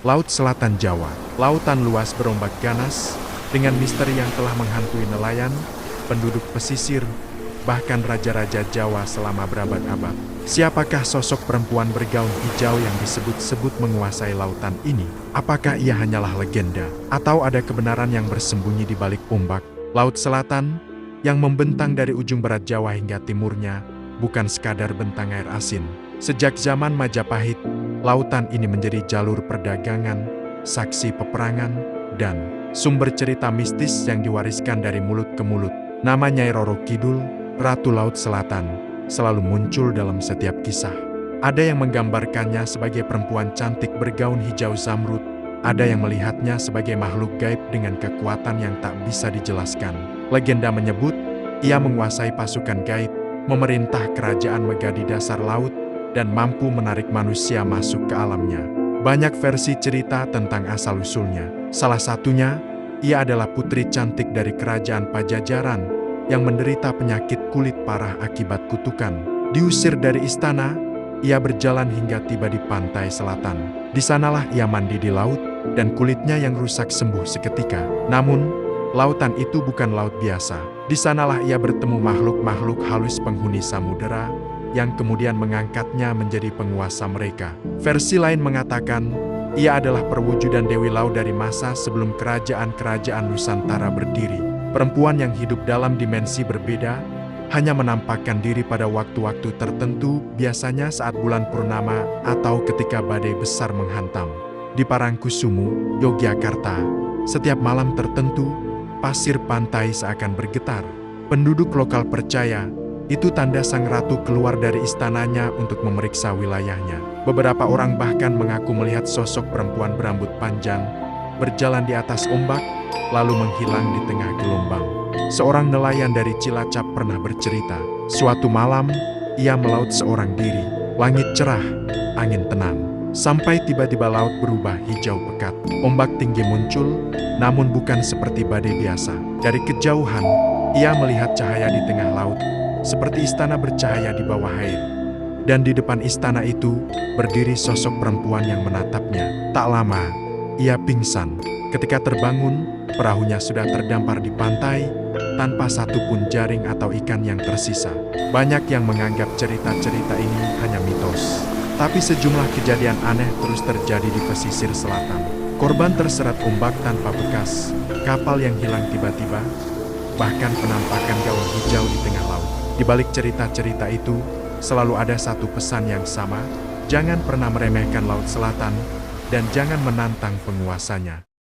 Laut Selatan Jawa, lautan luas berombak ganas, dengan misteri yang telah menghantui nelayan, penduduk pesisir, bahkan raja-raja Jawa selama berabad-abad. Siapakah sosok perempuan bergaun hijau yang disebut-sebut menguasai lautan ini? Apakah ia hanyalah legenda, atau ada kebenaran yang bersembunyi di balik ombak? Laut Selatan, yang membentang dari ujung barat Jawa hingga timurnya, bukan sekadar bentang air asin. Sejak zaman Majapahit, lautan ini menjadi jalur perdagangan, saksi peperangan, dan sumber cerita mistis yang diwariskan dari mulut ke mulut. Nama Nyai Roro Kidul, Ratu Laut Selatan, selalu muncul dalam setiap kisah. Ada yang menggambarkannya sebagai perempuan cantik bergaun hijau zamrud, ada yang melihatnya sebagai makhluk gaib dengan kekuatan yang tak bisa dijelaskan. Legenda menyebut, ia menguasai pasukan gaib, memerintah kerajaan megah di dasar laut, dan mampu menarik manusia masuk ke alamnya. Banyak versi cerita tentang asal-usulnya. Salah satunya, ia adalah putri cantik dari kerajaan Pajajaran yang menderita penyakit kulit parah akibat kutukan. Diusir dari istana, ia berjalan hingga tiba di pantai selatan. Di sanalah ia mandi di laut, dan kulitnya yang rusak sembuh seketika. Namun, lautan itu bukan laut biasa. Di sanalah ia bertemu makhluk-makhluk halus penghuni samudera, yang kemudian mengangkatnya menjadi penguasa mereka. Versi lain mengatakan, ia adalah perwujudan Dewi Laut dari masa sebelum kerajaan-kerajaan Nusantara berdiri. Perempuan yang hidup dalam dimensi berbeda, hanya menampakkan diri pada waktu-waktu tertentu, biasanya saat bulan purnama atau ketika badai besar menghantam. Di Parangkusumo, Yogyakarta, setiap malam tertentu, pasir pantai seakan bergetar. Penduduk lokal percaya, itu tanda sang ratu keluar dari istananya untuk memeriksa wilayahnya. Beberapa orang bahkan mengaku melihat sosok perempuan berambut panjang, berjalan di atas ombak, lalu menghilang di tengah gelombang. Seorang nelayan dari Cilacap pernah bercerita, suatu malam, ia melaut seorang diri. Langit cerah, angin tenang. Sampai tiba-tiba laut berubah hijau pekat. Ombak tinggi muncul, namun bukan seperti badai biasa. Dari kejauhan, ia melihat cahaya di tengah laut, seperti istana bercahaya di bawah air. Dan di depan istana itu, berdiri sosok perempuan yang menatapnya. Tak lama, ia pingsan. Ketika terbangun, perahunya sudah terdampar di pantai, tanpa satupun jaring atau ikan yang tersisa. Banyak yang menganggap cerita-cerita ini hanya mitos. Tapi sejumlah kejadian aneh terus terjadi di pesisir selatan. Korban terseret ombak tanpa bekas, kapal yang hilang tiba-tiba, bahkan penampakan gaun hijau di tengah laut. Di balik cerita-cerita itu, selalu ada satu pesan yang sama, jangan pernah meremehkan Laut Selatan, dan jangan menantang penguasanya.